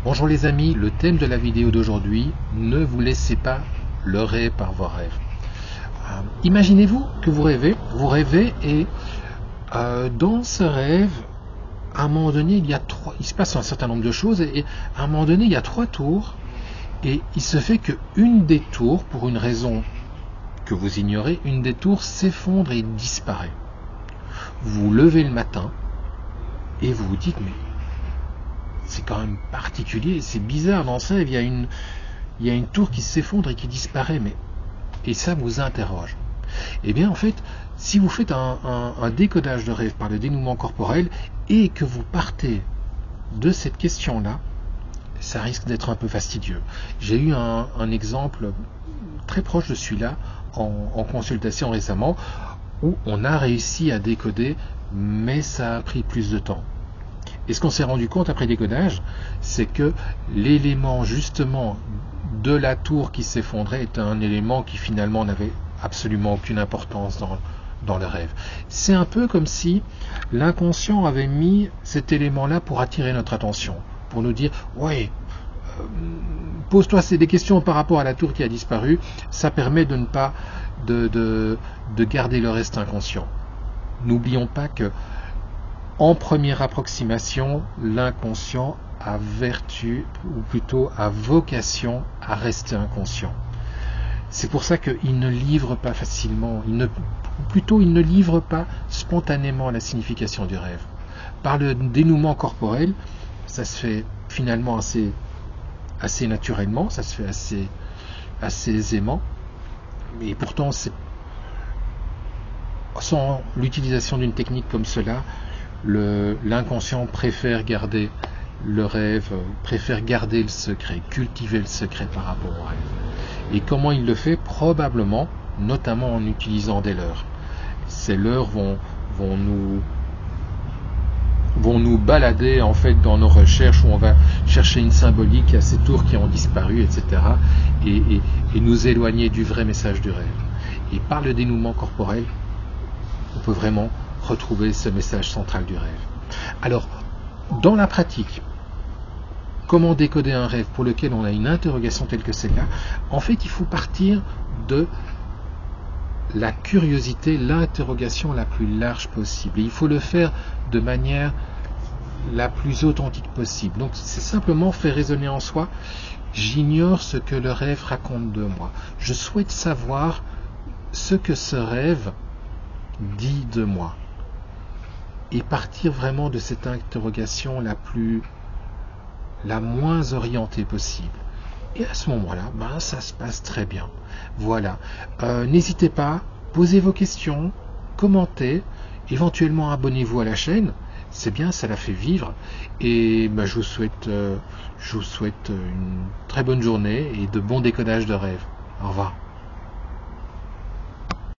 Bonjour les amis, le thème de la vidéo d'aujourd'hui, ne vous laissez pas leurrer par vos rêves. Imaginez-vous que vous rêvez et dans ce rêve, à un moment donné, il se passe un certain nombre de choses et à un moment donné, il y a 3 tours et il se fait qu'une des tours, pour une raison que vous ignorez, une des tours s'effondre et disparaît. Vous vous levez le matin et vous vous dites mais c'est quand même particulier, c'est bizarre, dans ce rêve, il y a une tour qui s'effondre et qui disparaît, et ça vous interroge. Eh bien en fait, si vous faites un décodage de rêve par le dénouement corporel et que vous partez de cette question-là, ça risque d'être un peu fastidieux. J'ai eu un exemple très proche de celui-là en consultation récemment, où on a réussi à décoder, mais ça a pris plus de temps. Et ce qu'on s'est rendu compte après décodage, c'est que l'élément justement de la tour qui s'effondrait est un élément qui finalement n'avait absolument aucune importance dans le rêve. C'est un peu comme si l'inconscient avait mis cet élément-là pour attirer notre attention, pour nous dire « ouais, pose-toi des questions par rapport à la tour qui a disparu », ça permet de ne pas de garder le reste inconscient. N'oublions pas que en première approximation, l'inconscient a vertu, ou plutôt a vocation à rester inconscient. C'est pour ça qu'il ne livre pas facilement, il ne livre pas spontanément la signification du rêve. Par le dénouement corporel, ça se fait finalement assez naturellement, ça se fait assez aisément, et pourtant, sans l'utilisation d'une technique comme cela, l'inconscient préfère garder le rêve, préfère garder le secret, cultiver le secret par rapport au rêve. Et comment il le fait? Probablement, notamment en utilisant des leurres. Ces leurres vont nous balader en fait dans nos recherches, où on va chercher une symbolique à ces tours qui ont disparu, etc. et nous éloigner du vrai message du rêve. Et par le dénouement corporel, on peut vraiment retrouver ce message central du rêve. Alors, dans la pratique, comment décoder un rêve pour lequel on a une interrogation telle que celle-là? En fait, il faut partir de la curiosité, l'interrogation la plus large possible. Et il faut le faire de manière la plus authentique possible. Donc, c'est simplement faire résonner en soi. J'ignore ce que le rêve raconte de moi. Je souhaite savoir ce que ce rêve dit de moi. Et partir vraiment de cette interrogation la moins orientée possible. Et à ce moment-là, ça se passe très bien. Voilà. N'hésitez pas, posez vos questions, commentez, éventuellement abonnez-vous à la chaîne. C'est bien, ça la fait vivre. Et je vous souhaite une très bonne journée et de bons décodages de rêves. Au revoir.